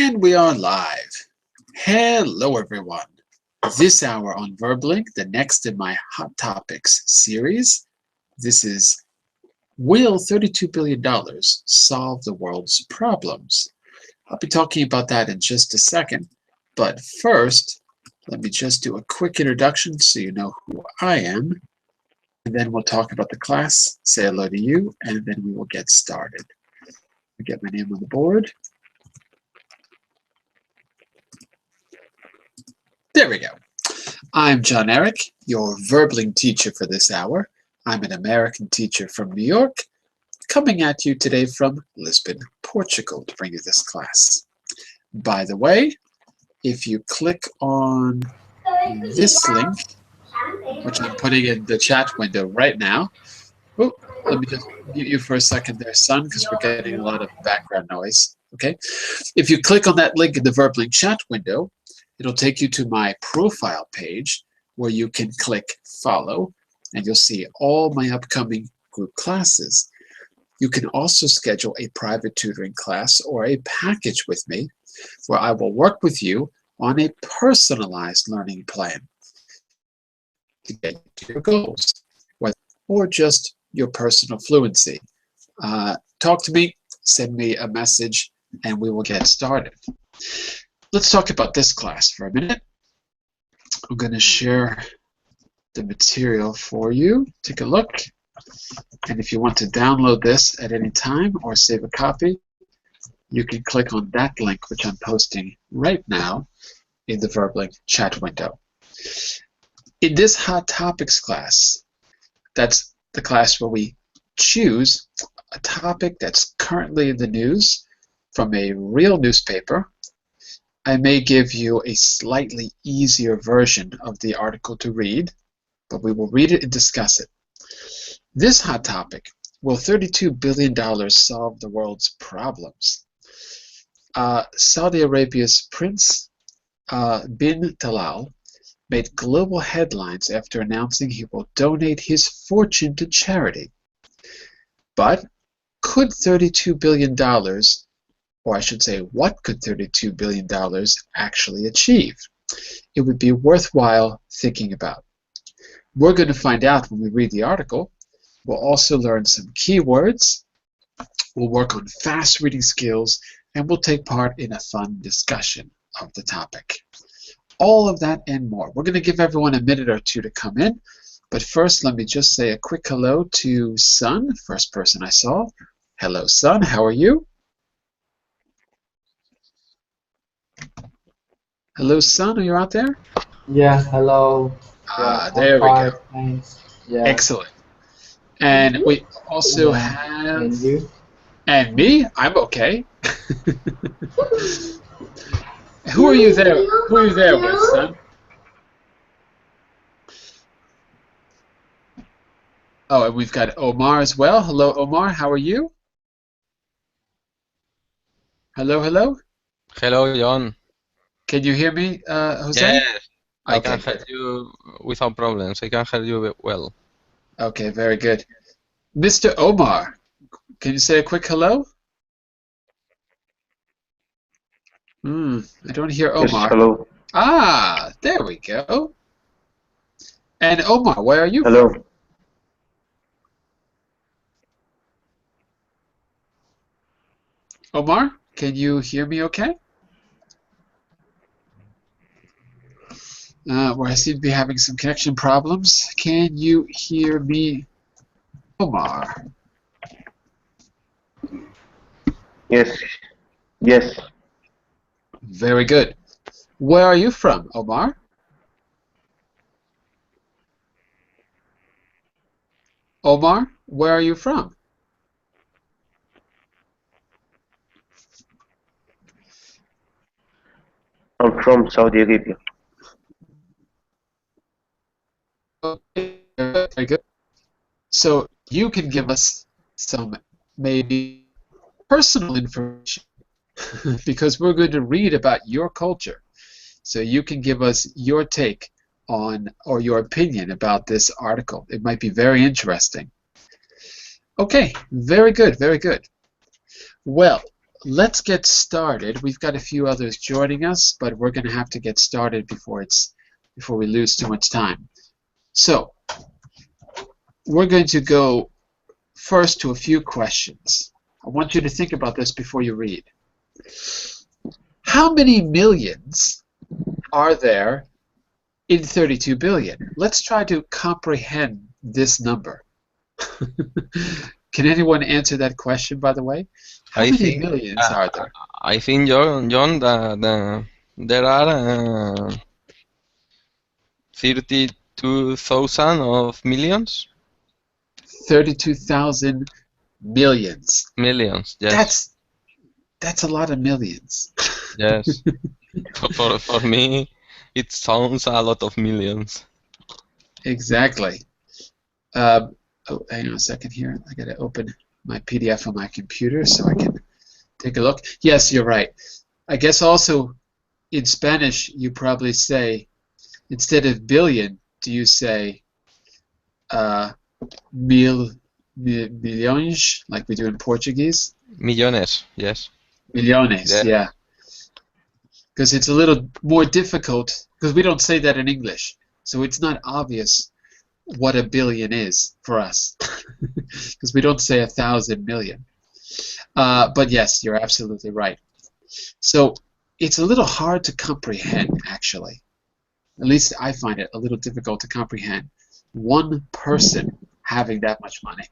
And we are live. Hello everyone. This hour on VerbLink, the next in my Hot Topics series. This is Will $32 billion solve the world's problems? I'll be talking about that in just a second. But first, let me just do a quick introduction so you know who I am. And then we'll talk about the class, say hello to you, and then we will get started. Get my name on the board. There we go. I'm John Eric, your VerbLink teacher for this hour. I'm an American teacher from New York, coming at you today from Lisbon, Portugal, to bring you this class. By the way, if you click on this link, which I'm putting in the chat window right now. Oh, let me just mute you for a second there, son, because we're getting a lot of background noise. Okay. If you click on that link in the VerbLink chat window, it'll take you to my profile page where you can click follow, and you'll see all my upcoming group classes. You can also schedule a private tutoring class or a package with me where I will work with you on a personalized learning plan to get to your goals, or just your personal fluency. Talk to me, send me a message, and we will get started. Let's talk about this class for a minute. I'm going to share the material for you. Take a look. And if you want to download this at any time or save a copy, you can click on that link, which I'm posting right now in the VerbLink chat window. In this Hot Topics class, that's the class where we choose a topic that's currently in the news from a real newspaper. I may give you a slightly easier version of the article to read, but we will read it and discuss it. This hot topic, will $32 billion solve the world's problems? Saudi Arabia's Prince bin Talal made global headlines after announcing he will donate his fortune to charity. But could $32 billion, or I should say, what could $32 billion actually achieve? It would be worthwhile thinking about. We're going to find out when we read the article. We'll also learn some keywords. We'll work on fast reading skills, and we'll take part in a fun discussion of the topic. All of that and more. We're going to give everyone a minute or two to come in. But first, let me just say a quick hello to Sun, first person I saw. Hello, Sun. How are you? Hello, Sun. Are you out there? Yeah, hello. Yeah, there we go. Thanks. Yeah. Excellent. And we also have... And you? And me? I'm okay. Who are you there? Who are you there with, Sun? Oh, and we've got Omar as well. Hello, Omar. How are you? Hello, hello. Hello, John. Can you hear me, Jose? Yes, I Okay, can hear you without problems. I can hear you well. Okay, very good. Mr. Omar, can you say a quick hello? I don't hear Omar. Yes, hello. Ah, there we go. And Omar, where are you Hello. from? Omar, can you hear me okay? Where I seem to be having some connection problems. Can you hear me, Omar? Yes. Yes. Very good. Where are you from, Omar? Omar, where are you from? I'm from Saudi Arabia. Okay, very good. So you can give us some maybe personal information because we're going to read about your culture. So you can give us your take on or your opinion about this article. It might be very interesting. Okay, very good, very good. Well, let's get started. We've got a few others joining us, but we're going to have to get started before we lose too much time. So we're going to go first to a few questions. I want you to think about this before you read. How many millions are there in 32 billion? Let's try to comprehend this number. Can anyone answer that question, by the way? How many millions are there? I think, John, that there are 32,000 of millions. 32,000 millions. Millions, yes. That's a lot of millions. Yes. For me, it sounds a lot of millions. Exactly. Oh, hang on a second here. I got to open my PDF on my computer so I can take a look. Yes, you're right. I guess also in Spanish you probably say, instead of billion, do you say milhões, like we do in Portuguese? Millones, yes. Millones, yeah. Because it's a little more difficult, because we don't say that in English, so it's not obvious what a billion is for us, because we don't say 1,000 million. But yes, you're absolutely right. So it's a little hard to comprehend, actually. At least I find it a little difficult to comprehend. One person having that much money.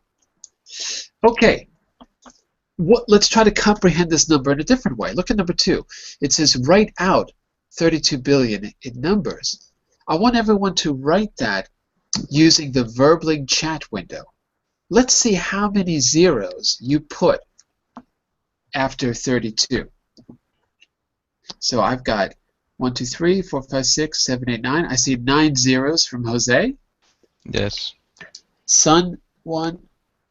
Okay. Let's try to comprehend this number in a different way. Look at number 2. It says write out 32 billion in numbers. I want everyone to write that using the Verbling chat window. Let's see how many zeros you put after 32. So I've got 1, 2, 3, 4, 5, 6, 7, 8, 9. I see 9 zeros from Jose. Yes. Sun, 1,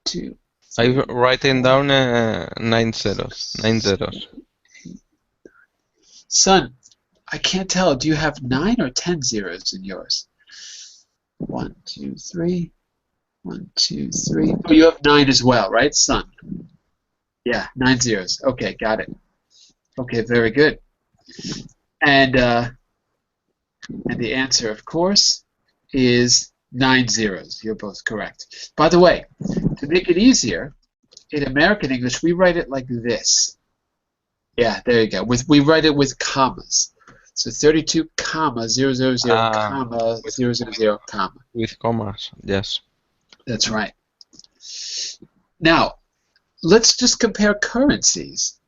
2. I'm writing down 9 zeros. 9 zeros. Sun, I can't tell. Do you have 9 or 10 zeros in yours? 1, 2, 3. 1, 2, 3. Oh, you have 9 as well, right, Sun? Yeah, 9 zeros. Okay, got it. Okay, very good. And the answer, of course, is 9 zeros. You're both correct. By the way, to make it easier, in American English, we write it like this. Yeah, there you go. We write it with commas. So 32, comma, 000, comma, 000, comma. With commas, yes. That's right. Now, let's just compare currencies.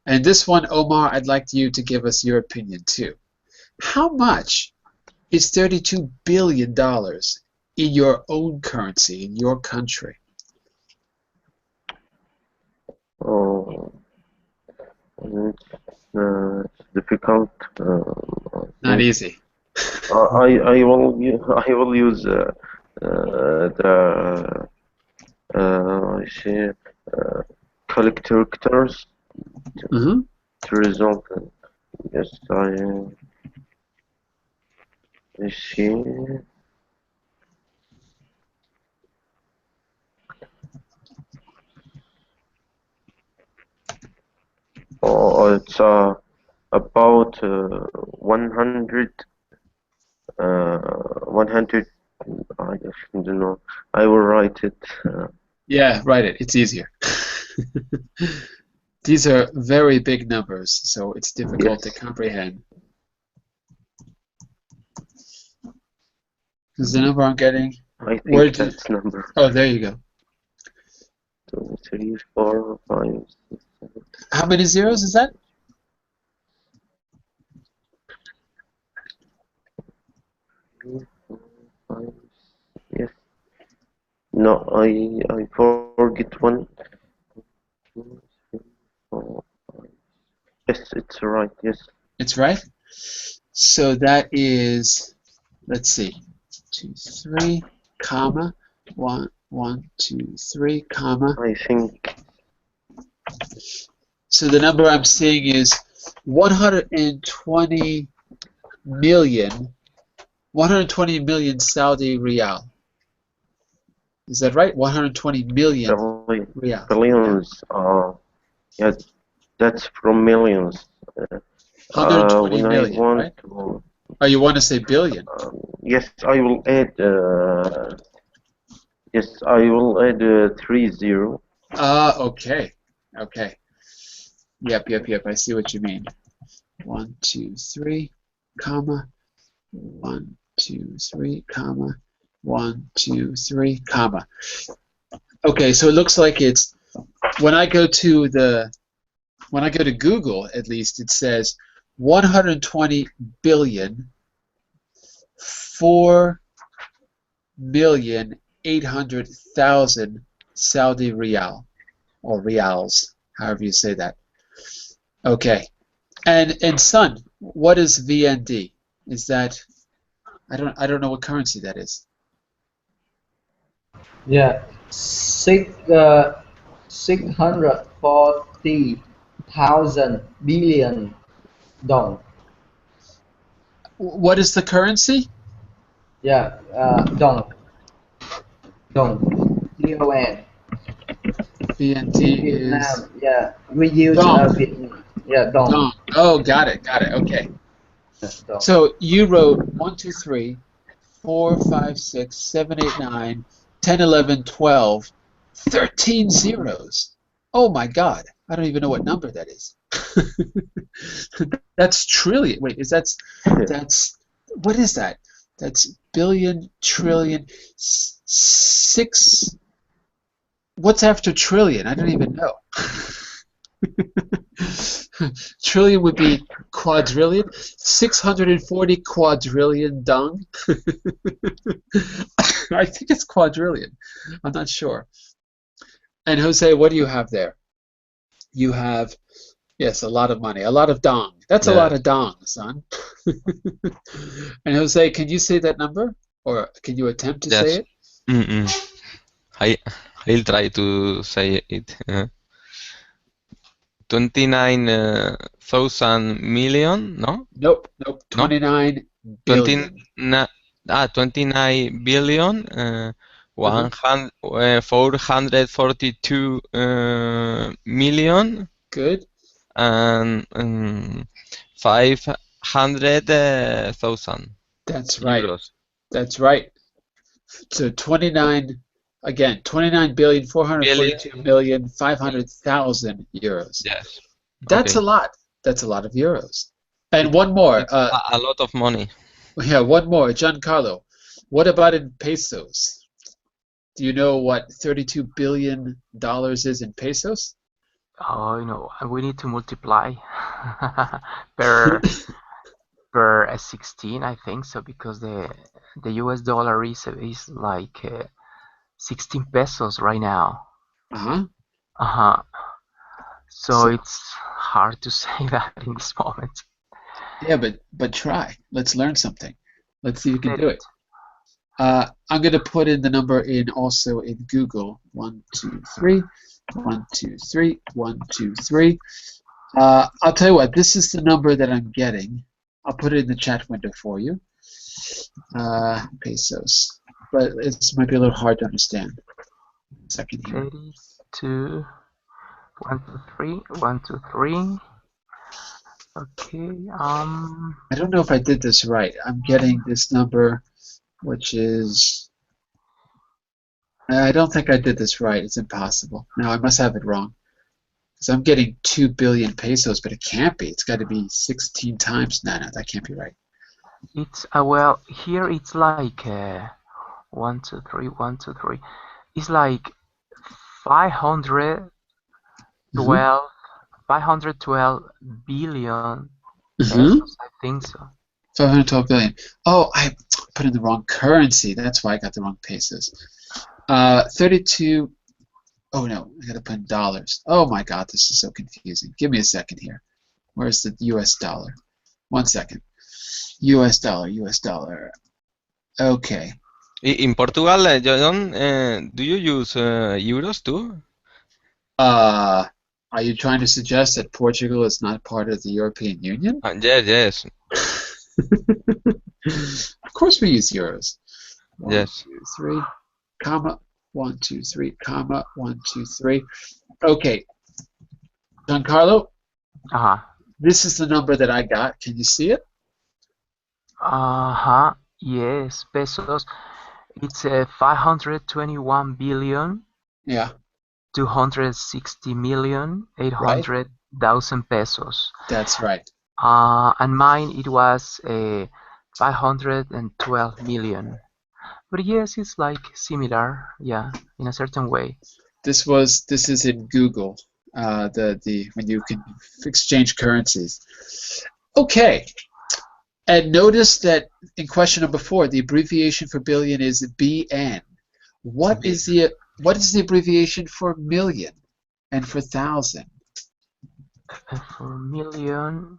And this one, Omar, I'd like you to give us your opinion, too. How much is $32 billion in your own currency, in your country? Oh, it's difficult. Not easy. I will use the calculators to result. Yes, I see. Oh, it's about 100. 100. I don't know. I will write it. Yeah, write it. It's easier. These are very big numbers, so it's difficult to comprehend. Is the number I'm getting? I think that's number. Oh, there you go. 2, 3, 4, 5, 6, 7. How many zeros is that? 3, 4, 5. Yes. No, I forget 1, 2, 3, 4, 5. Yes, it's right. Yes. It's right. So that is, let's see, 2, 3, comma, 1, 2, 3, comma. I think. So the number I'm seeing is 120 million Saudi Riyal. Is that right? 120 million Riyal. Billions. Yes. That's from millions. 120 When I million, want right? to, Oh, you want to say billion? yes, I will add. Yes, I will add 30. Okay. Okay. Yep. I see what you mean. 1, 2, 3, comma, 1, 2, 3, comma, 1, 2, 3, comma. Okay, so it looks like it's when I go to Google, at least it says 120 billion 4,800,000 Saudi riyal or reals, however you say that. Okay. And son, what is VND? Is that I don't know what currency that is. Yeah, 640,000 billion dong. What is the currency? Yeah, dong. DON. VND is Vietnam. Yeah, we use dong. Vietnam. Yeah, dong. Dong. Oh, got it. Okay. Yeah, dong. So you wrote 1, 2, 3, 4, 5, 6, 7, 8, 9, 10, 11, 12, 13 zeros. Oh my God. I don't even know what number that is. That's trillion. Wait, that's what is that? That's billion, trillion, six. What's after trillion? I don't even know. Trillion would be quadrillion. 640 quadrillion dong. I think it's quadrillion. I'm not sure. And Jose, what do you have there? You have, yes, a lot of money, a lot of dong. That's a lot of dong, son. And Jose, can you say that number? Or can you attempt to say it? I'll try to say it. 29,000 million, no? Nope. No? 29 billion. 29 billion, 442 million, Good. and 500,000 That's right. euros. That's right. So 29, again, 29,442,500,000 euros. Yes. That's Okay. a lot. That's a lot of euros. And one more. It's a lot of money. Yeah, one more. Giancarlo, what about in pesos? Do you know what $32 billion is in pesos? Oh, we need to multiply per 16, I think so, because the US dollar is like 16 pesos right now. Uh-huh. So it's hard to say that in this moment. Yeah, but try. Let's learn something. Let's see if you can do it. I'm going to put in the number in also in Google. 1, 2, 3, 1, 2, 3, 1, 2, 3. I'll tell you what, this is the number that I'm getting. I'll put it in the chat window for you. Pesos. But it might be a little hard to understand. Second here. 32, 1, 2, 3, 1, 2, 3. Okay. I don't know if I did this right. I'm getting this number, which is. I don't think I did this right. It's impossible. No, I must have it wrong. Because I'm getting 2 billion pesos, but it can't be. It's got to be 16 times. No, that can't be right. It's well, here it's like 1, 2, 3, 1, 2, 3. It's like 512 billion pesos, I think so. 512 billion. Oh, I put in the wrong currency. That's why I got the wrong pesos. 32. Oh no, I gotta put in dollars. Oh my God, this is so confusing. Give me a second here. Where's the US dollar? 1 second. US dollar. Okay. In Portugal, John, do you use euros too? Are you trying to suggest that Portugal is not part of the European Union? Yes. Of course we use euros. 1, 2, 3, comma, 1, 2, 3, comma, 1, 2, 3. Okay. Giancarlo, Uh-huh. This is the number that I got. Can you see it? Uh-huh. Yes, pesos. It's 521 billion Yeah, 260 million eight right. hundred thousand pesos. That's right. And mine it was 512 million. But yes, it's like similar, yeah, in a certain way. This is in Google. The when you can exchange currencies. Okay. And notice that in question number 4, the abbreviation for billion is BN. What is the abbreviation for million and for thousand? For million,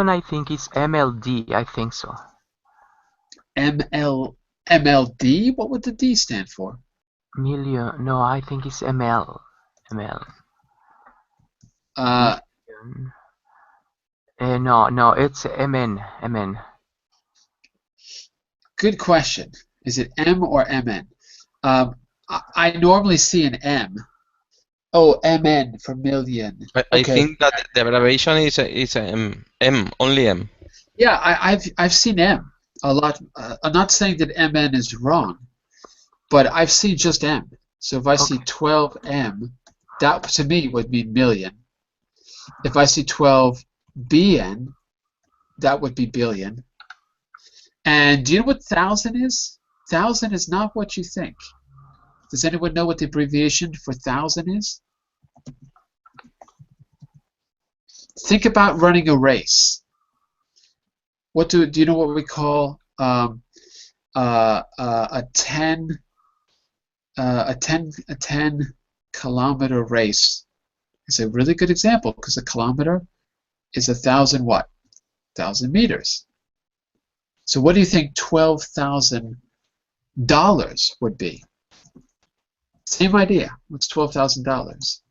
I think it's MLD. I think so. MLD? What would the D stand for? Million. No, I think it's ML. ML. Uh, No, it's MN. Good question. Is it M or MN? I normally see an M. Oh, MN for million. I Okay. think that the abbreviation is M, only M. Yeah, I've seen M a lot. I'm not saying that MN is wrong, but I've seen just M. So if I see 12M, that to me would mean million. If I see 12BN, that would be billion. And do you know what thousand is? Thousand is not what you think. Does anyone know what the abbreviation for thousand is? Think about running a race. What do you know what we call a 10 kilometer race? It's a really good example because a kilometer is 1,000 what? 1,000 meters. So what do you think $12,000 would be? Same idea. What's $12,000?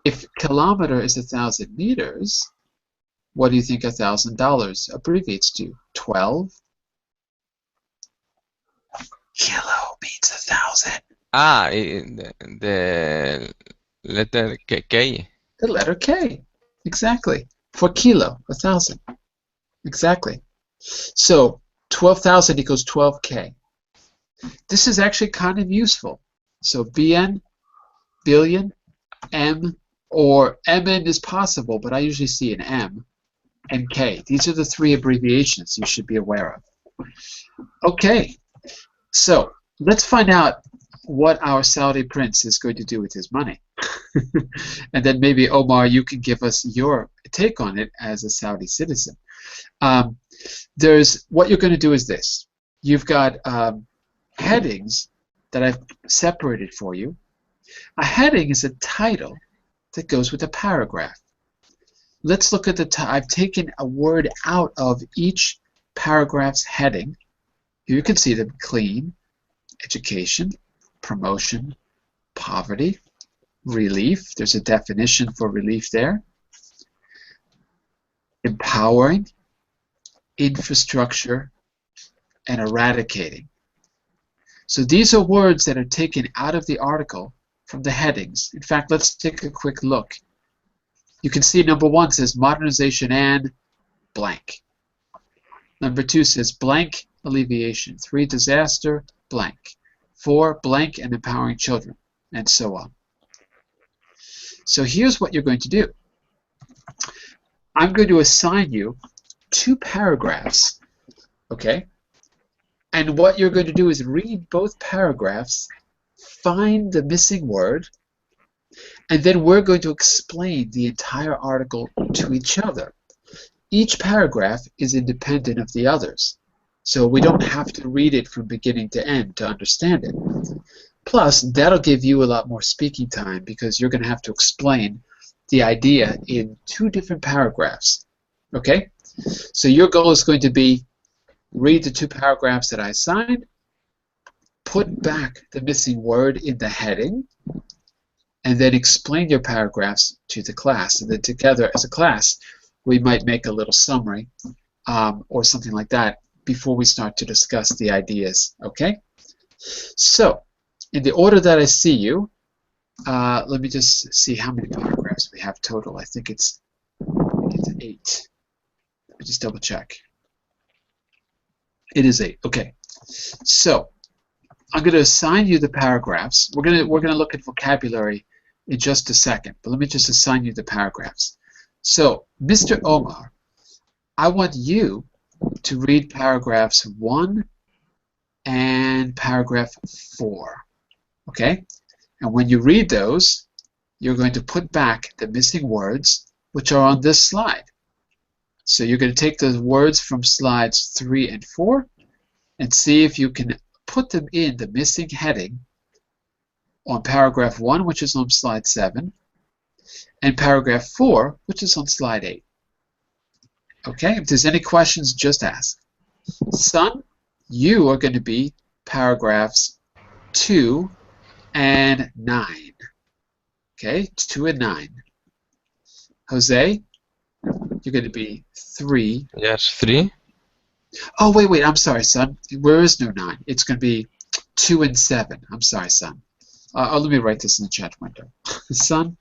If kilometer is 1,000 meters, what do you think $1,000 abbreviates to? 12? Kilo means 1,000. The letter K. The letter K. Exactly. For kilo, 1,000. Exactly. So 12,000 equals 12K. This is actually kind of useful. So BN, billion, M, or MN is possible, but I usually see an M, and K. These are the 3 abbreviations you should be aware of. Okay, so let's find out what our Saudi prince is going to do with his money. And then maybe, Omar, you can give us your take on it as a Saudi citizen. What you're going to do is this. You've got headings that I've separated for you. A heading is a title that goes with a paragraph. Let's look at the I've taken a word out of each paragraph's heading. Here you can see them: clean, education, promotion, poverty, relief. There's a definition for relief there. Empowering, infrastructure, and eradicating. So these are words that are taken out of the article from the headings. In fact, let's take a quick look. You can see number 1 says modernization and blank. Number 2 says blank alleviation. 3, disaster, blank. 4, blank and empowering children, and so on. So here's what you're going to do. I'm going to assign you 2 paragraphs, okay? And what you're going to do is read both paragraphs, find the missing word, and then we're going to explain the entire article to each other. Each paragraph is independent of the others, so we don't have to read it from beginning to end to understand it. Plus, that'll give you a lot more speaking time because you're going to have to explain the idea in 2 different paragraphs. Okay? So your goal is going to be read the 2 paragraphs that I assigned, put back the missing word in the heading, and then explain your paragraphs to the class. And then together as a class, we might make a little summary or something like that before we start to discuss the ideas. Okay? So, in the order that I see you, Let me just see how many paragraphs we have total. I think it's 8. Let me just double check. It is 8. Okay. So I'm going to assign you the paragraphs. We're gonna look at vocabulary in just a second, but let me just assign you the paragraphs. So, Mr. Omar, I want you to read paragraphs 1 and paragraph 4. Okay? And when you read those, you're going to put back the missing words, which are on this slide. So you're going to take the words from slides 3 and 4 and see if you can put them in the missing heading on paragraph 1, which is on slide 7, and paragraph 4, which is on slide 8. Okay, if there's any questions, just ask. Son, you are going to be paragraphs 2 and 9. Okay, 2 and 9. Jose, you're going to be 3. Yes, 3. Oh, wait, I'm sorry, son. There is no 9. It's going to be 2 and 7. I'm sorry, son. Let me write this in the chat window. Son,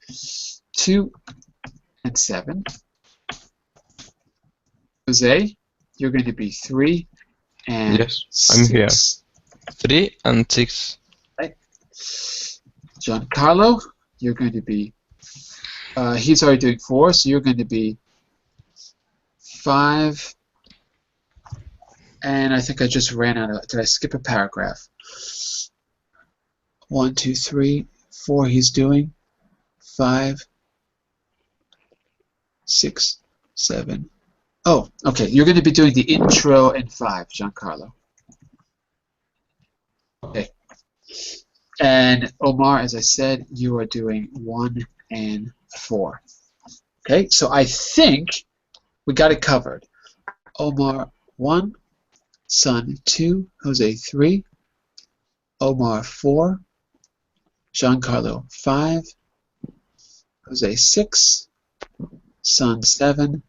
2 and 7. Jose, you're going to be 3 and Yes, 6. I'm here. 3 and 6. Right. Giancarlo, you're going to be, he's already doing 4, so you're going to be 5. And I think I just ran out of, did I skip a paragraph? 1, 2, 3, 4 he's doing. 5, 6, 7. Oh, okay. You're going to be doing the intro and 5, Giancarlo. Okay. And Omar, as I said, you are doing 1 and 4. Okay, so I think we got it covered. Omar 1, Son 2, Jose 3, Omar 4, Giancarlo 5, Jose 6, Son 7.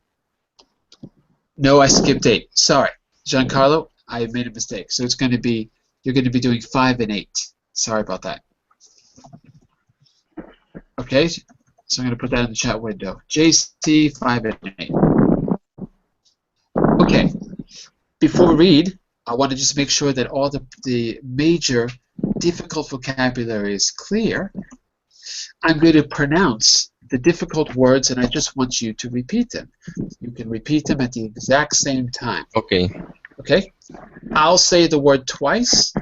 No, I skipped 8. Sorry, Giancarlo, I made a mistake. So it's going to be, you're going to be doing 5 and 8. Sorry about that. Okay, so I'm going to put that in the chat window. JC 5 and 8. Okay, before we read, I want to just make sure that all the major difficult vocabulary is clear. I'm going to pronounce the difficult words, and I just want you to repeat them. You can repeat them at the exact same time. Okay. Okay? I'll say the word twice,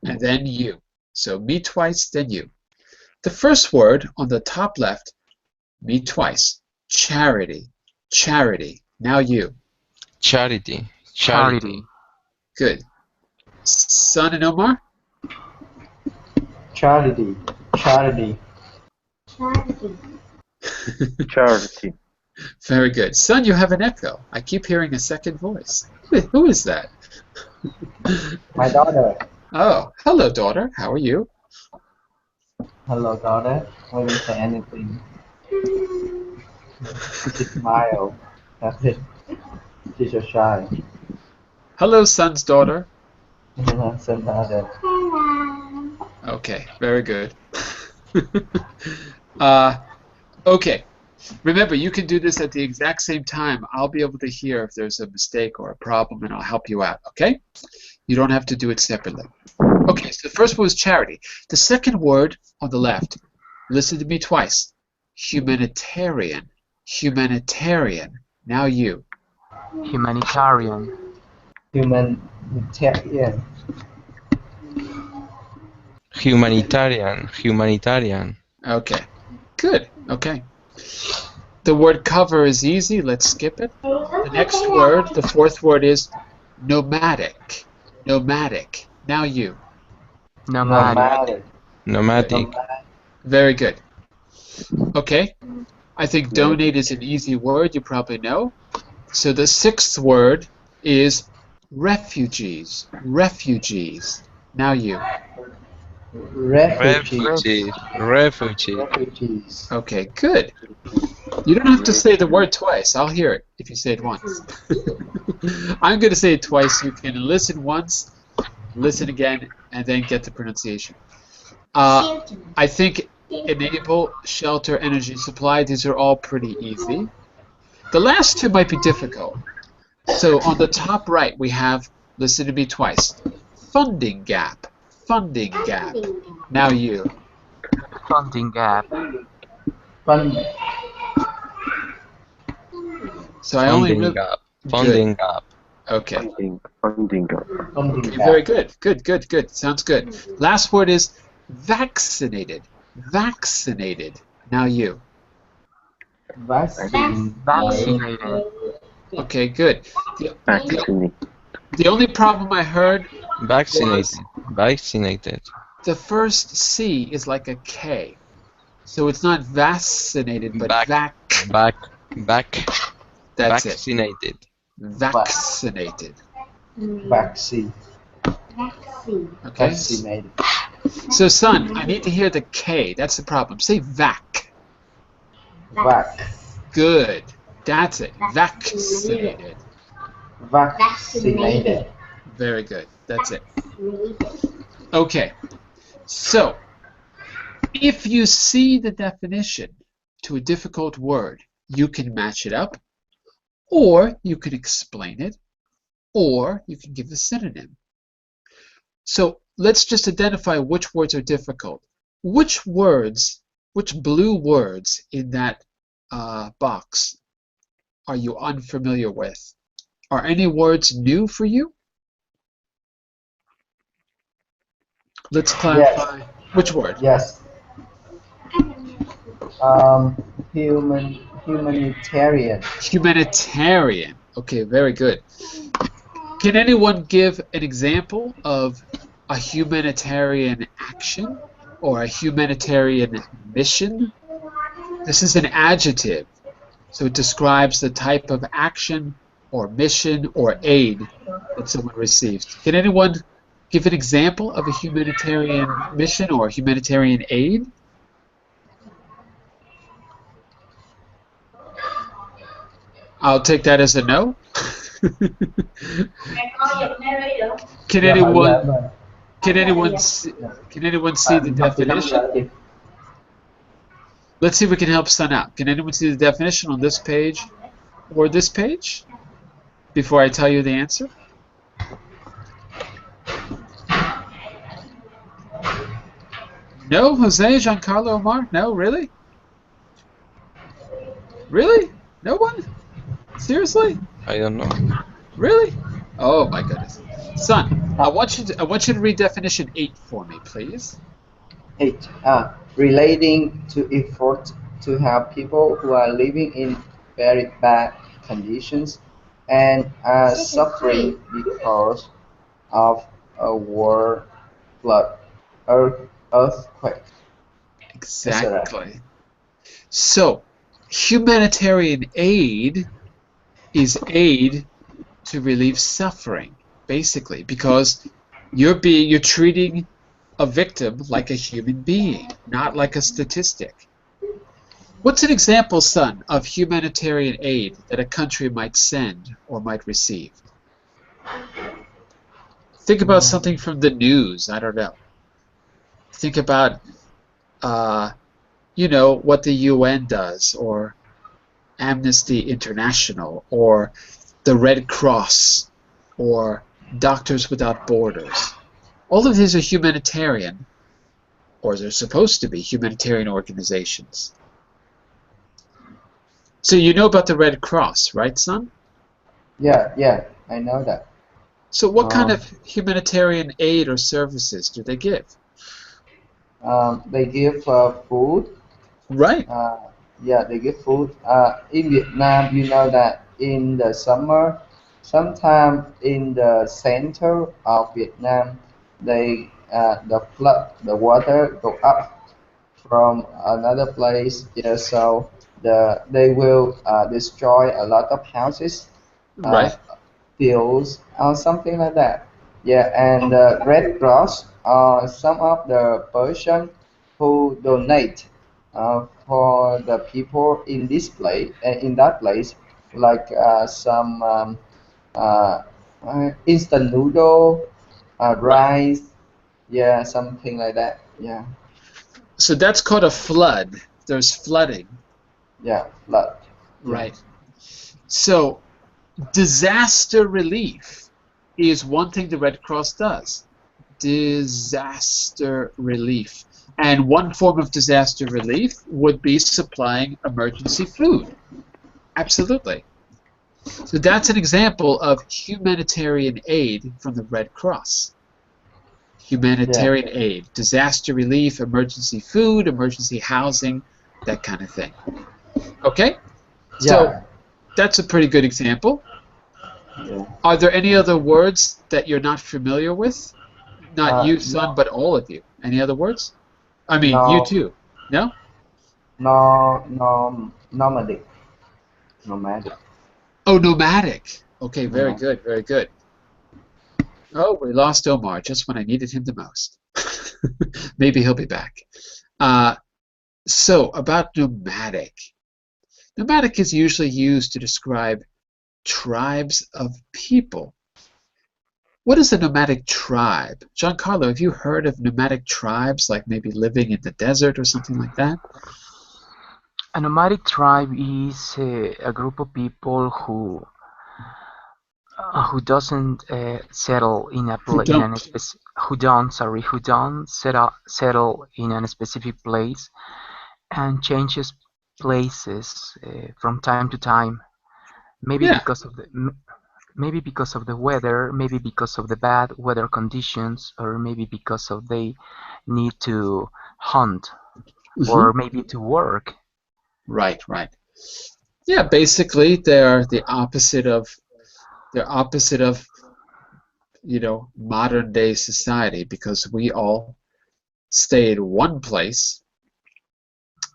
and then you. So me twice, then you. The first word on the top left, me twice. Charity. Charity. Now you. Charity. Charity. Good. Son and Omar? Charity. Charity. Charity. Very good. Son, you have an echo. I keep hearing a second voice. Who is that? My daughter. Oh, hello, daughter. How are you? Hello, daughter. I didn't say anything. She smiled. That's it. She's so shy. Hello, son's daughter. So daughter. Okay, very good. Okay. Remember, you can do this at the exact same time. I'll be able to hear if there's a mistake or a problem, and I'll help you out, okay? You don't have to do it separately. Okay, so the first word was charity. The second word on the left, listen to me twice. Humanitarian. Humanitarian. Now you. Humanitarian. Humanitarian. Humanitarian. Humanitarian. Okay. Good. Okay. The word cover is easy. Let's skip it. The next word, the fourth word is nomadic. Nomadic. Now you. Nomadic. Nomadic. Very good. Okay. I think donate is an easy word. You probably know. So the sixth word is refugees. Refugees. Now you. Refugees. Refugee. Refugees. Okay, good. You don't have to say the word twice. I'll hear it if you say it once. I'm going to say it twice. You can listen once, listen again, and then get the pronunciation. I think enable, shelter, energy supply. These are all pretty easy. The last two might be difficult. So on the top right, we have, listen to me twice, funding gap, funding gap. Now you. Funding gap. Fund, So I only Funding really, gap. good. Funding gap. Okay. Funding. funding Okay, gap. very good. Good. Sounds good. Last word is vaccinated. Vaccinated. Now you. Vaccine. Vaccinated. Okay, good. Vaccine. The only problem I heard Vaccinated. was Vaccinated. the first C is like a K. So it's not vaccinated, but Back. vac. Back. That's it. Vaccinated. Vaccinated. Vaccine. Okay. Vaccinated. So, son, I need to hear the K. That's the problem. Say vac. Vac. Good. That's it. Vaccinated. Vaccinated. Very good. That's it. Okay. So, if you see the definition to a difficult word, you can match it up, or you can explain it, or you can give a synonym. So let's just identify which words are difficult. Which blue words in that box are you unfamiliar with? Are any words new for you? Let's clarify. Yes. Which word? Yes. Humanitarian. Humanitarian. Okay, very good. Can anyone give an example of a humanitarian action or a humanitarian mission? This is an adjective, so it describes the type of action or mission or aid that someone receives. Can anyone give an example of a humanitarian mission or humanitarian aid? I'll take that as a no. Can anyone see the definition? Let's see if we can help Sun out. Can anyone see the definition on this page or this page before I tell you the answer? No, Jose, Giancarlo, Omar? No, really? Really? No one? Seriously? I don't know. Really? Oh my goodness. Son, I want you to read definition 8 for me, please. 8. Relating to effort to help people who are living in very bad conditions and are suffering because of a war, flood, earthquake. Exactly. So, humanitarian aid is aid to relieve suffering, basically, because you're treating a victim like a human being, not like a statistic. What's an example, son, of humanitarian aid that a country might send or might receive? Think about something from the news. I don't know. Think about, what the UN does, or Amnesty International, or the Red Cross, or Doctors Without Borders. All of these are humanitarian, or they're supposed to be humanitarian organizations. So you know about the Red Cross, right, son? Yeah, I know that. So what kind of humanitarian aid or services do they give? They give food. Right. Yeah, they give food. In Vietnam, you know that in the summer, sometime in the center of Vietnam, the water go up from another place. Yeah, so they will destroy a lot of houses, Right. fields, or something like that. Yeah, and the Red Cross are some of the person who donate for the people in this place, in that place, like some uh, instant noodle, rice, yeah, something like that. Yeah. So that's called a flood. There's flooding, Yeah, flood. right? So disaster relief is one thing the Red Cross does. Disaster relief. And one form of disaster relief would be supplying emergency food. Absolutely. So that's an example of humanitarian aid from the Red Cross. Humanitarian aid, disaster relief, emergency food, emergency housing, that kind of thing. Okay? So Yeah. that's a pretty good example. Yeah. Are there any other words that you're not familiar with? Not you, son, No, but all of you. Any other words? I mean, you no, too. No? nomadic. Nomadic. Oh, nomadic. Okay, very No. good, very good. Oh, we lost Omar just when I needed him the most. Maybe he'll be back. So, about nomadic. Nomadic is usually used to describe tribes of people. What is a nomadic tribe? Giancarlo, have you heard of nomadic tribes, like maybe living in the desert or something like that? A nomadic tribe is a group of people who doesn't settle in a Who don't? who don't settle in a specific place and changes places from time to time. Maybe Yeah. because of maybe because of the weather, maybe because of the bad weather conditions, or maybe because of they need to hunt, or maybe to work. Right, right. Yeah, basically they're opposite of, modern day society because we all stay in one place.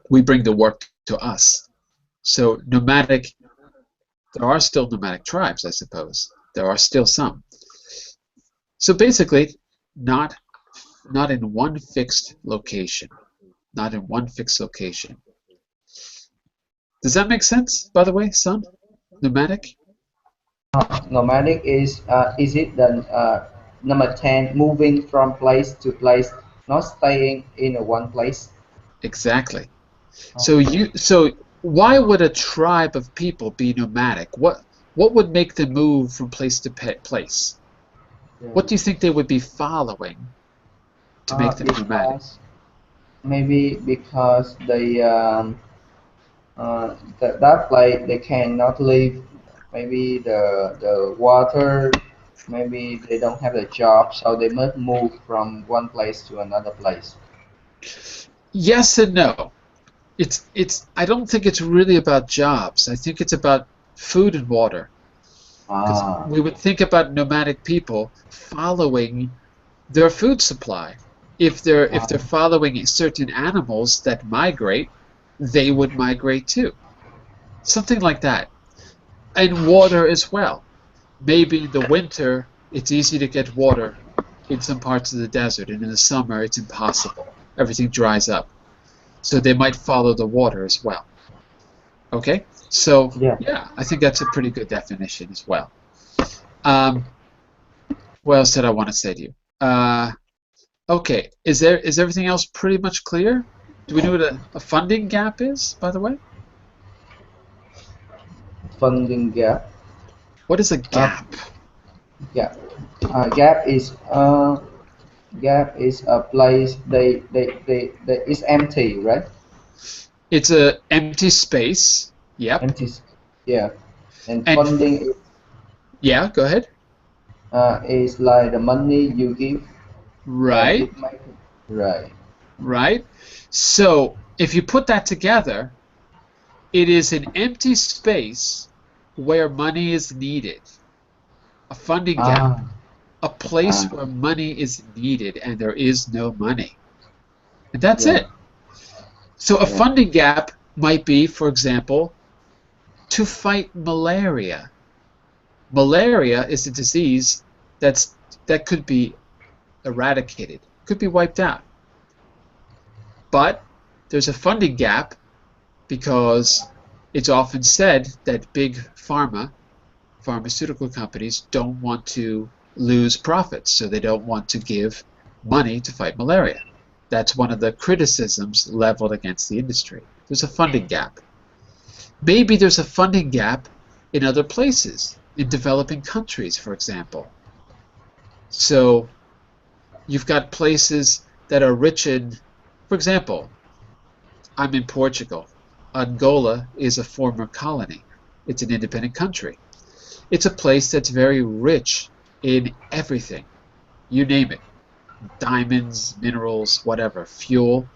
We bring the work to us. So nomadic, there are still nomadic tribes, I suppose. There are still some. So basically, not not in one fixed location. Not in one fixed location. Does that make sense, by the way, son? Nomadic? Nomadic is it the number 10 moving from place to place, not staying in one place? Exactly. Oh, So why would a tribe of people be nomadic? What would make them move from place to place? yeah. What do you think they would be following to make them nomadic? Because maybe because that place they cannot live. Maybe the water. Maybe they don't have a job, so they must move from one place to another place. Yes and no. It's I don't think it's really about jobs. I think it's about food and water. Because Ah, we would think about nomadic people following their food supply. If they're ah, following certain animals that migrate, they would migrate too. Something like that. And water as well. Maybe in the winter it's easy to get water in some parts of the desert, and in the summer it's impossible. Everything dries up. So they might follow the water as well. Okay? So yeah. yeah, I think that's a pretty good definition as well. Um, what else did I want to say to you? Okay, is everything else pretty much clear? Do we know what a funding gap is, by the way? Funding gap. What is a Uh, gap? gap. Gap is a place they is empty, right? It's a empty space. Yep. Empty. Yeah. And And funding yeah, go ahead. is like the money you give Right, to make it. Right. right. So if you put that together, it is an empty space where money is needed. A funding gap. Ah, A place ah, where money is needed and there is no money. And that's yeah, it. So a yeah. funding gap might be, for example, to fight malaria. Malaria is a disease that could be eradicated, could be wiped out. But there's a funding gap because it's often said that big pharmaceutical companies don't want to lose profits, so they don't want to give money to fight malaria. That's one of the criticisms leveled against the industry. There's a funding gap. Maybe there's a funding gap in other places, in developing countries, for example. So you've got places that are rich in, for example, I'm in Portugal. Angola is a former colony. It's an independent country. It's a place that's very rich in everything. You name it. Diamonds, minerals, whatever, fuel.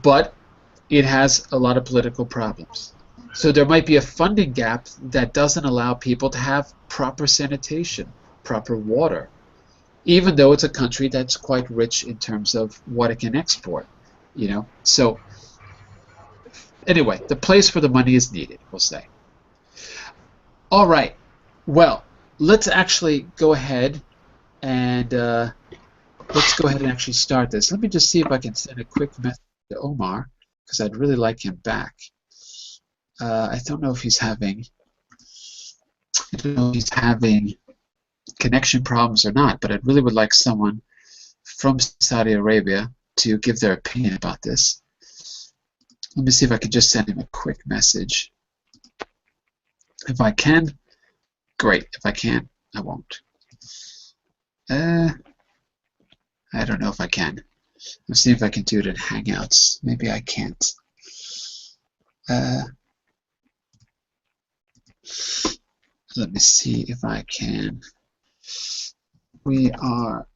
But it has a lot of political problems. So there might be a funding gap that doesn't allow people to have proper sanitation, proper water, even though it's a country that's quite rich in terms of what it can export, you know. So anyway, the place where the money is needed, we'll say. All right. Well, let's actually go ahead and actually start this. Let me just see if I can send a quick message to Omar, because I'd really like him back. I don't know if he's having connection problems or not, but I really would like someone from Saudi Arabia to give their opinion about this. Let me see if I can just send him a quick message. If I can, great. If I can't, I won't. I don't know if I can. Let's see if I can do it in Hangouts. Maybe I can't. Let me see if I can. We are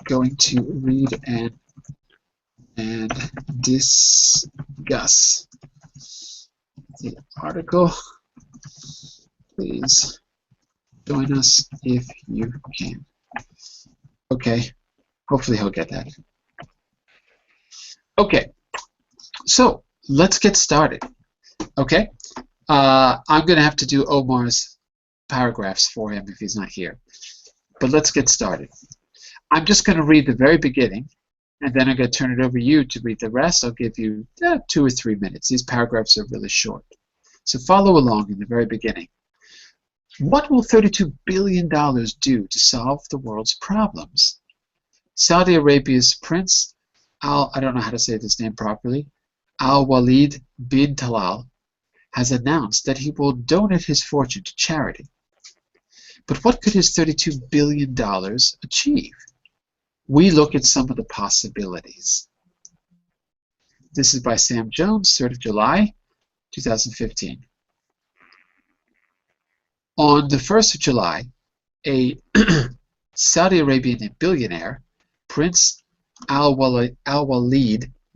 going to read and discuss the article. Please join us if you can. Okay, hopefully he'll get that. Okay, so let's get started. Okay, I'm going to have to do Omar's paragraphs for him if he's not here. But let's get started. I'm just going to read the very beginning, and then I'm going to turn it over to you to read the rest. I'll give you 2 or 3 minutes. These paragraphs are really short. So follow along in the very beginning. What will $32 billion do to solve the world's problems? Saudi Arabia's Prince I don't know how to say this name properly, Al-Walid bin Talal, has announced that he will donate his fortune to charity. But what could his $32 billion achieve? We look at some of the possibilities. This is by Sam Jones, 3rd of July, 2015. On the 1st of July, a Saudi Arabian billionaire, Prince Al-Walid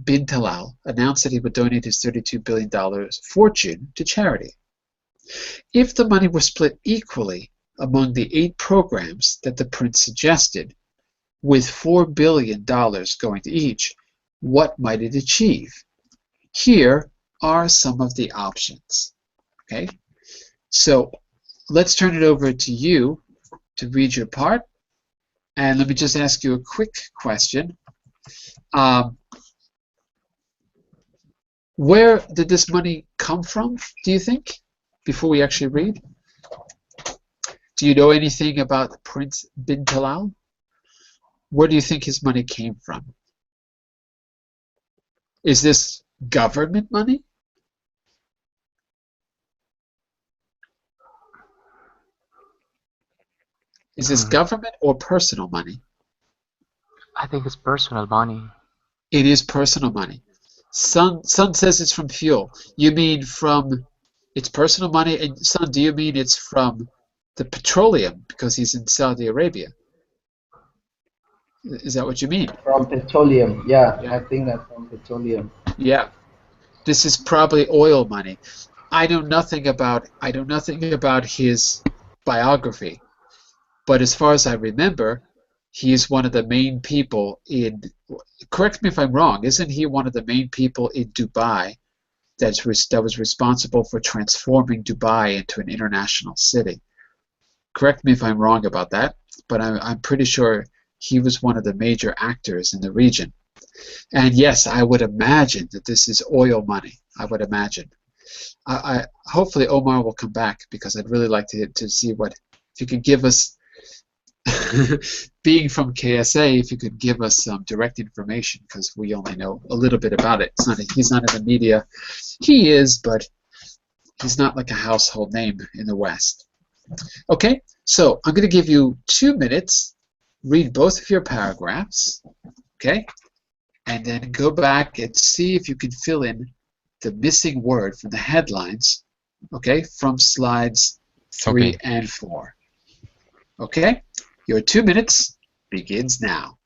bin Talal, announced that he would donate his $32 billion fortune to charity. If the money were split equally among the 8 programs that the prince suggested, with $4 billion going to each, what might it achieve? Here are some of the options. Okay, so let's turn it over to you to read your part. And let me just ask you a quick question. Where did this money come from, do you think, before we actually read? Do you know anything about Prince bin Talal? Where do you think his money came from? Is this government money? Is this government or personal money? I think it's personal money. It is personal money. Sun says it's from fuel. You mean from it's personal money? And Sun, do you mean it's from the petroleum because he's in Saudi Arabia? Is that what you mean? From petroleum, yeah. I think that's from petroleum. Yeah. This is probably oil money. I know nothing about his biography. But as far as I remember, he is one of the main people in, correct me if I'm wrong, isn't he one of the main people in Dubai that was responsible for transforming Dubai into an international city? Correct me if I'm wrong about that, but I'm pretty sure he was one of the major actors in the region. And yes, I would imagine that this is oil money, I would imagine. Hopefully Omar will come back because I'd really like to see if you could give us being from KSA, if you could give us some direct information, because we only know a little bit about it. He's not in the media. He is, but he's not like a household name in the West. Okay, so I'm going to give you 2 minutes. Read both of your paragraphs, okay? And then go back and see if you can fill in the missing word from the headlines, okay, from slides 3 Okay. and 4. Okay? Your 2 minutes begins now.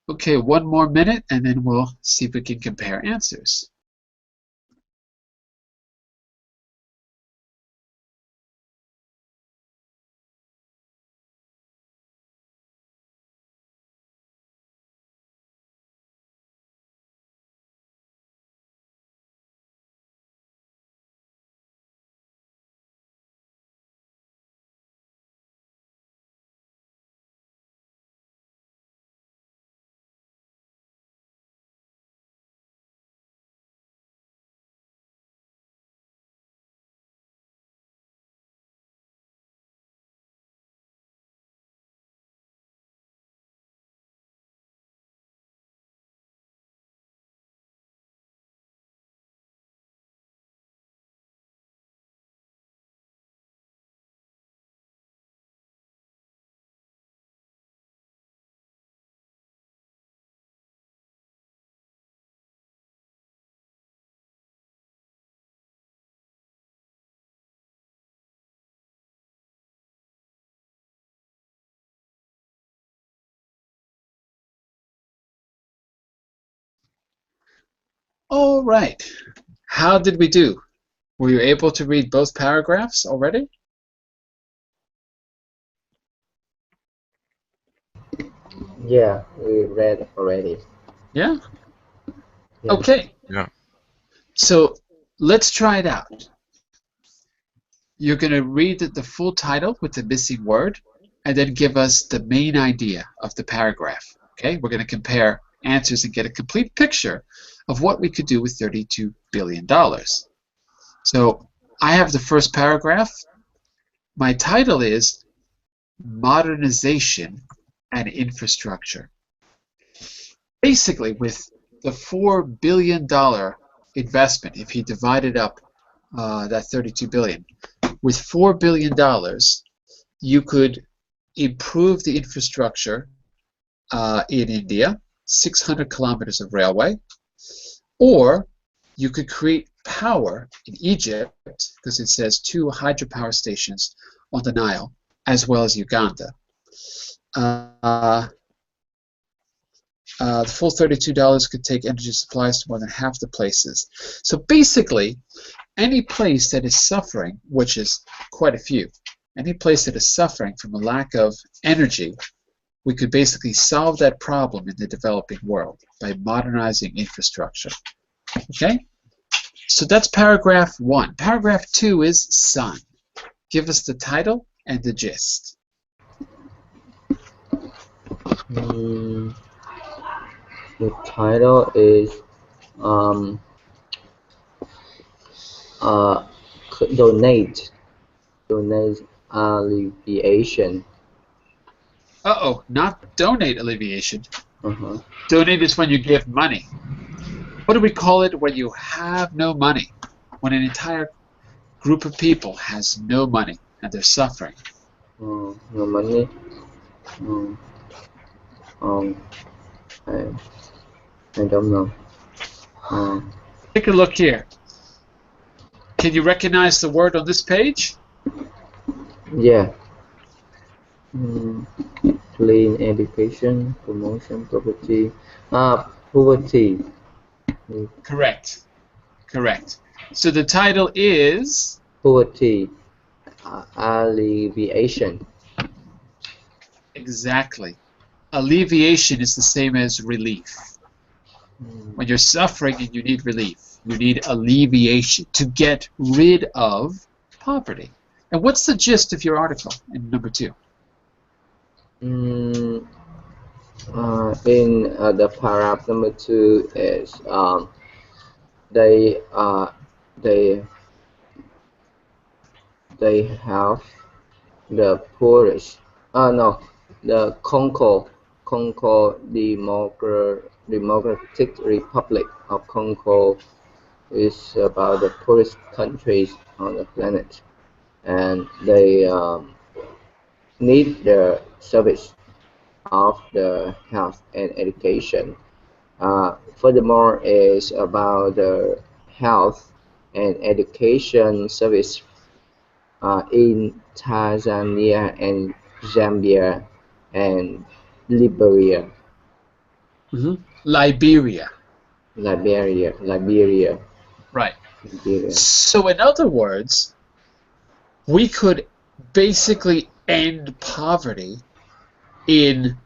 Okay, 1 more minute, and then we'll see if we can compare answers. All right. How did we do? Were you able to read both paragraphs already? Yeah, we read already. Yeah? Yes. Okay. Yeah. So let's try it out. You're going to read the full title with the missing word and then give us the main idea of the paragraph. Okay? We're going to compare answers and get a complete picture of what we could do with $32 billion. So I have the first paragraph. My title is Modernization and Infrastructure. Basically, with the $4 billion investment, if he divided up that $32 billion, with $4 billion, you could improve the infrastructure in India, 600 kilometers of railway, or you could create power in Egypt, because it says 2 hydropower stations on the Nile, as well as Uganda. The full $32 could take energy supplies to more than half the places. So basically, any place that is suffering, which is quite a few, any place that is suffering from a lack of energy, we could basically solve that problem in the developing world by modernizing infrastructure. Okay? So that's paragraph 1. Paragraph 2 is sun. Give us the title and the gist. The title is donate alleviation. Uh-oh, not donate alleviation. Uh-huh. Donate is when you give money. What do we call it when you have no money? When an entire group of people has no money and they're suffering. No money. I don't know. Take a look here. Can you recognize the word on this page? Yeah. Clean education, promotion, poverty. Poverty. Correct. Correct. So the title is Poverty alleviation. exactly. Alleviation is the same as relief. When you're suffering and you need relief, you need alleviation to get rid of poverty. And what's the gist of your article in number 2? In the paragraph number 2 is they have the poorest. The Congo Democratic Republic of Congo is about the poorest countries on the planet, and they need the service of the health and education. Furthermore, is about the health and education service in Tanzania and Zambia and Liberia. Liberia. Liberia. Right. Liberia. So in other words, we could basically end poverty in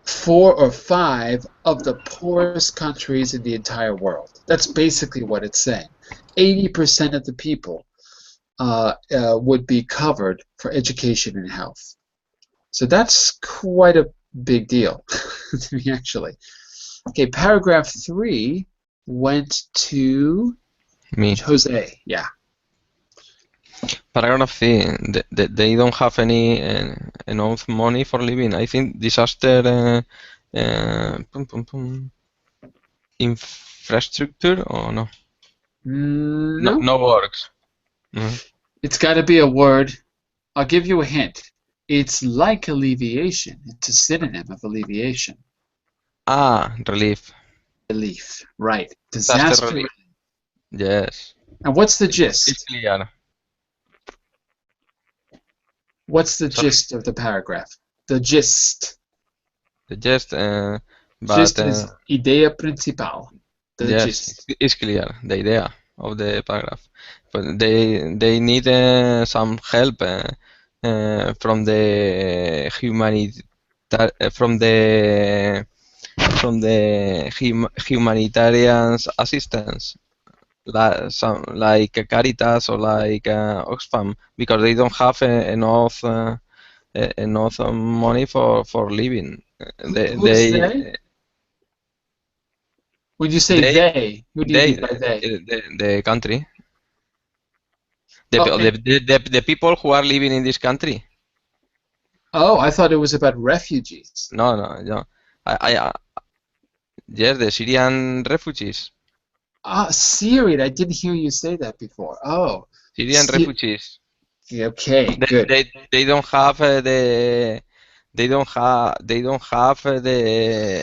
4 or 5 of the poorest countries in the entire world. That's basically what it's saying. 80% of the people would be covered for education and health. So that's quite a big deal to me, actually. Okay, paragraph 3 went to Me. Jose. Yeah. Paragraph 3. They don't have any enough money for living. I think disaster infrastructure or no? No. No works. It's got to be a word. I'll give you a hint. It's like alleviation. It's a synonym of alleviation. Relief. Relief. Right. Disaster Disaster. relief. Yes. And what's the gist? It's clear. What's the Sorry. gist of the paragraph? The gist. The gist, but Gist is idea principal. The yes, gist. it's clear the idea of the paragraph. But they need some help from the humanitarian assistance, like Caritas or like Oxfam, because they don't have enough money for living. Who's they? When you say they, who do you mean by they? The country. The people who are living in this country. Oh, I thought it was about refugees. No. Yes, the Syrian refugees. Syrian. I didn't hear you say that before. Oh. Syrian refugees. Okay, good. They don't have the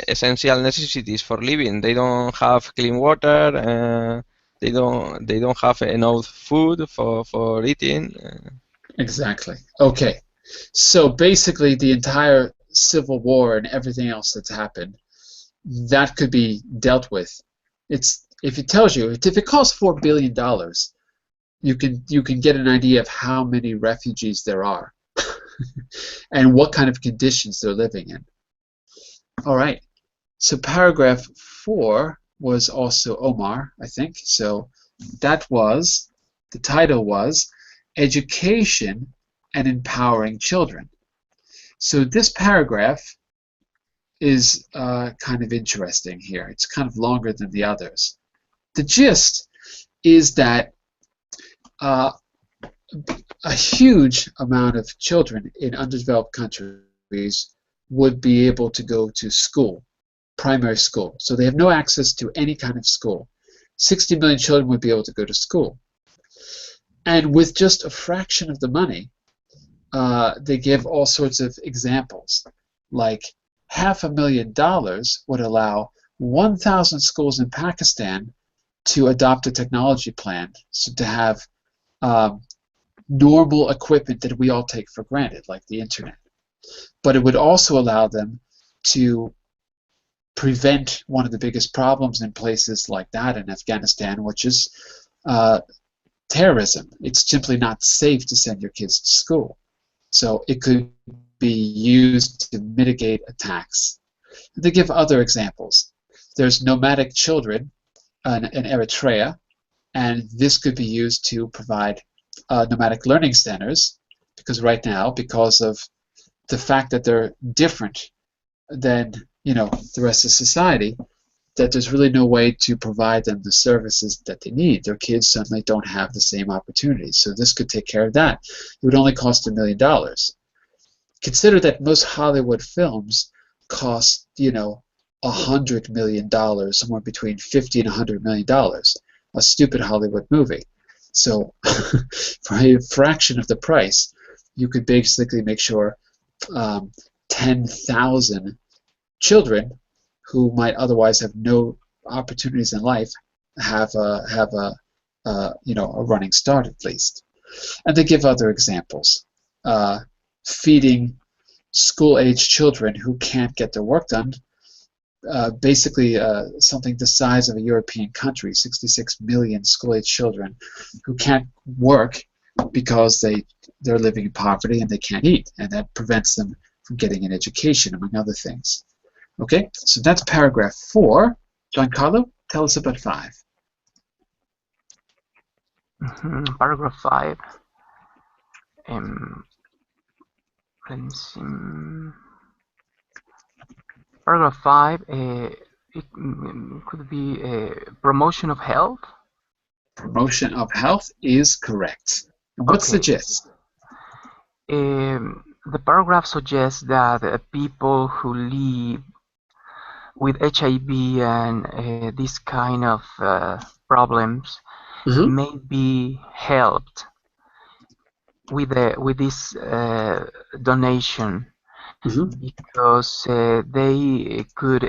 essential necessities for living. They don't have clean water. They don't have enough food for eating. Exactly. Okay. So basically, the entire civil war and everything else that's happened, that could be dealt with. If it tells you, if it costs $4 billion, you can get an idea of how many refugees there are and what kind of conditions they're living in. All right. So paragraph 4 was also Omar, I think. So that was, the title was Education and Empowering Children. So this paragraph is kind of interesting here. It's kind of longer than the others. The gist is that a huge amount of children in underdeveloped countries would be able to go to school, primary school. So they have no access to any kind of school. 60 million children would be able to go to school. And with just a fraction of the money, they give all sorts of examples. Like $500,000 would allow 1,000 schools in Pakistan to adopt a technology plan, so to have normal equipment that we all take for granted, like the internet. But it would also allow them to prevent one of the biggest problems in places like that in Afghanistan, which is terrorism. It's simply not safe to send your kids to school. So it could be used to mitigate attacks. They give other examples. There's nomadic children in Eritrea, and this could be used to provide nomadic learning centers, because right now, because of the fact that they're different than the rest of society, that there's really no way to provide them the services that they need. Their kids suddenly don't have the same opportunities. So this could take care of that. It would only cost $1 million. Consider that most Hollywood films cost, $100 million, somewhere between $50 and $100 million. A stupid Hollywood movie. So for a fraction of the price, you could basically make sure 10,000 children who might otherwise have no opportunities in life have a running start at least. And they give other examples. Feeding school-age children who can't get their work done, basically something the size of a European country, 66 million school-age children who can't work because they're living in poverty and they can't eat, and that prevents them from getting an education, among other things. Okay, so that's paragraph 4. Giancarlo, tell us about 5. Paragraph 5. Let me see. Paragraph 5. It could be promotion of health. Promotion of health is correct. And what's the gist? The paragraph suggests that people who live with HIV and this kind of problems may be helped with this donation, because they could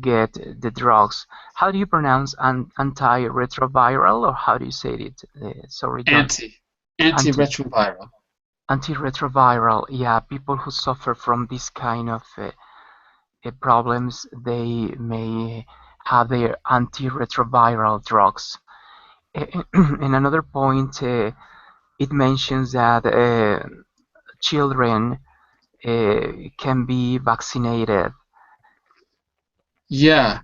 get the drugs. How do you pronounce antiretroviral, or how do you say it? Sorry, John. Antiretroviral. Antiretroviral, yeah. People who suffer from this kind of problems, they may have their antiretroviral drugs. In another point, it mentions that children can be vaccinated. Yeah,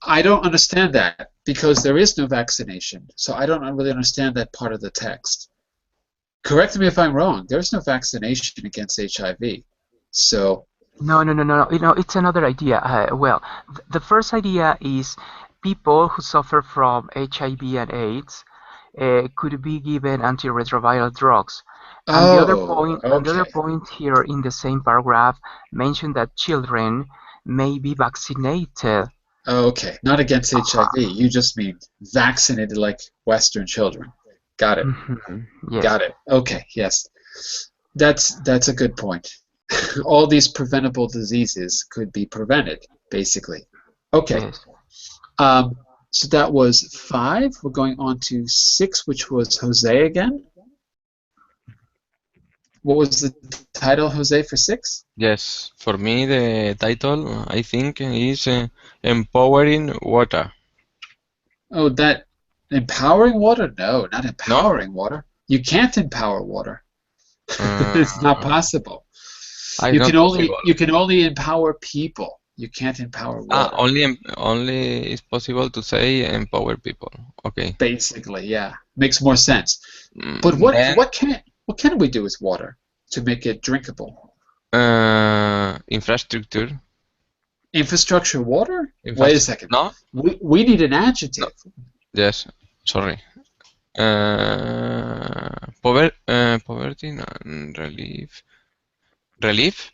I don't understand that, because there is no vaccination. So I don't really understand that part of the text. Correct me if I'm wrong. There's no vaccination against HIV. So No. It's another idea. Well, the first idea is people who suffer from HIV and AIDS could be given antiretroviral drugs. And the other point here in the same paragraph mentioned that children may be vaccinated. Okay, not against HIV. You just mean vaccinated like Western children. Got it. Yes. Got it. Okay, yes. That's a good point. All these preventable diseases could be prevented, basically. Okay. Yes. So that was 5. We're going on to 6, which was Jose again. What was the title, Jose, for 6? Yes, for me the title, I think, is Empowering Water. Oh, that Empowering water? No, not No? empowering water. You can't empower water. It's not possible. It's You not can only possible. empower people. You can't empower Ah, water. only it's possible to say empower people. Okay. Basically, yeah, makes more sense. But Then what can we do with water to make it drinkable? infrastructure. Infrastructure water? Wait a Infrastructure. second. No? We need an adjective. Yes. Sorry. Poverty. No, relief. Relief?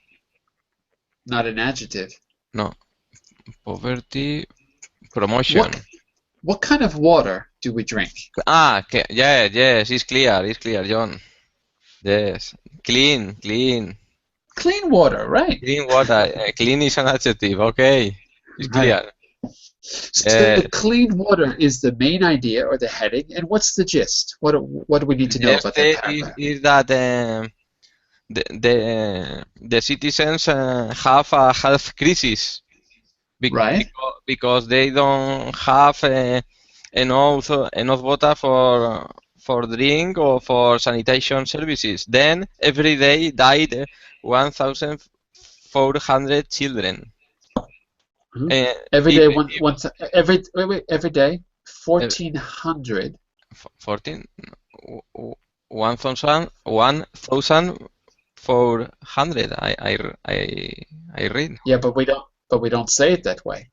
Not an adjective. No. Poverty. Promotion. What kind of water do we drink? Yeah, yes, it's clear, John. Yes, clean. Clean water, right? Clean water. Clean is an adjective, okay. It's Right. clear. So clean water is the main idea or the heading, and what's the gist? What do we need to know about that Yes, paragraph? is that the citizens have a health crisis Right? because they don't have enough water for drink or for sanitation services. Then every day died 1,400 children. Every day, every day, 1,400. 14, 1,400. I read. Yeah, but we don't say it that way.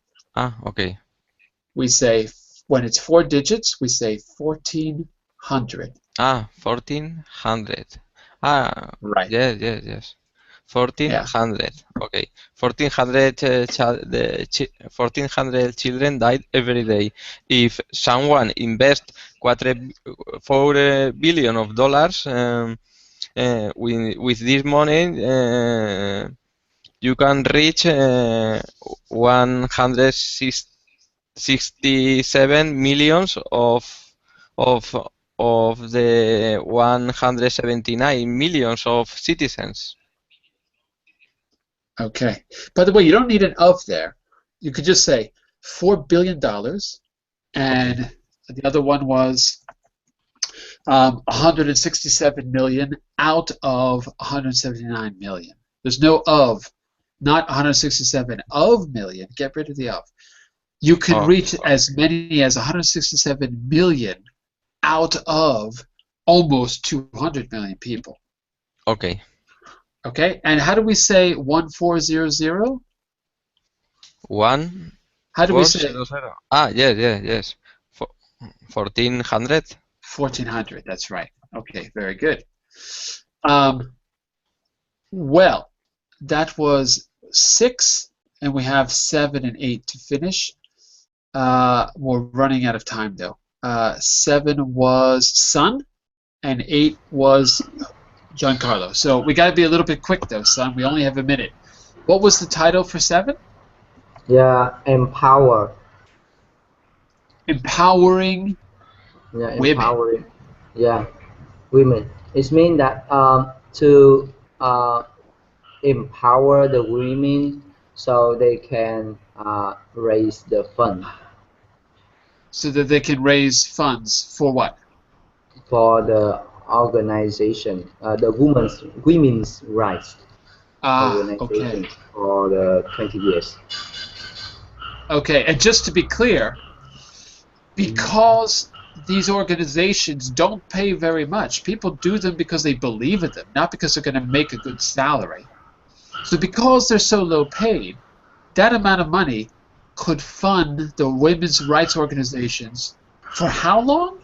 Okay. We say when it's 4 digits, we say 1,400. 1,400. Right. Yes. 1,400. Okay. 1,400 children died every day. If someone invests $4 billion with this money, you can reach 167 millions of the 179 millions of citizens. Okay. By the way, you don't need an of there. You could just say $4 billion, and the other one was 167 million out of 179 million. There's no of, not 167 of million. Get rid of the of. You can reach as many as 167 million out of almost 200 million people. Okay. Okay, and how do we say 1400? How do we say it? Yes. 1,400. 1,400. That's right. Okay, very good. Well, that was 6, and we have 7 and 8 to finish. We're running out of time though. 7 was Sun, and 8 was Giancarlo. So we got to be a little bit quick though, Sun. We only have a minute. What was the title for 7? Yeah, empower. Empowering Yeah, women. empowering. Yeah, women. It means that to empower the women so they can raise the fund So that they can raise funds for what? for the organization, the women's rights organization Okay. for the 20 years. Okay, and just to be clear, because these organizations don't pay very much, people do them because they believe in them, not because they're going to make a good salary. So because they're so low paid, that amount of money could fund the women's rights organizations for how long?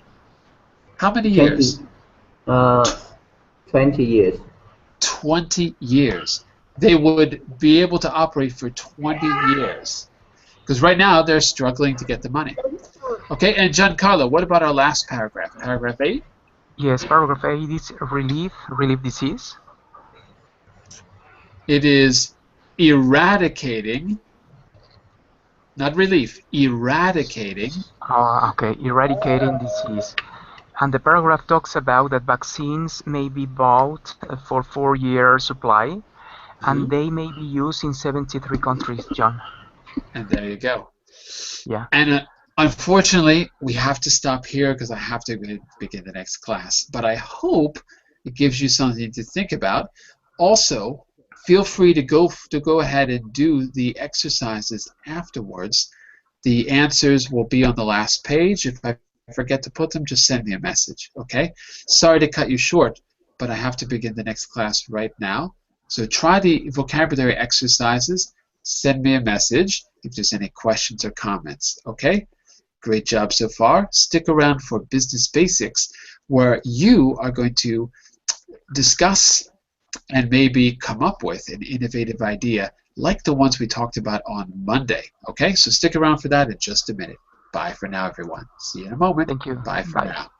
How many years? 20 years. 20 years. They would be able to operate for 20 years. Because right now they're struggling to get the money. Okay, and Giancarlo, what about our last paragraph? Paragraph 8? Yes, paragraph 8 is relief disease. It is eradicating, not relief, eradicating. Okay, eradicating disease. And the paragraph talks about that vaccines may be bought for 4-year supply, and they may be used in 73 countries, John. And there you go. Yeah. And Unfortunately, we have to stop here because I have to begin the next class. But I hope it gives you something to think about. Also, feel free to go ahead and do the exercises afterwards. The answers will be on the last page. If I forget to put them, just send me a message, okay? Sorry to cut you short, but I have to begin the next class right now. So try the vocabulary exercises. Send me a message if there's any questions or comments, okay? Great job so far. Stick around for Business Basics, where you are going to discuss and maybe come up with an innovative idea like the ones we talked about on Monday. Okay, so stick around for that in just a minute. Bye for now, everyone. See you in a moment. Thank you. Bye for now.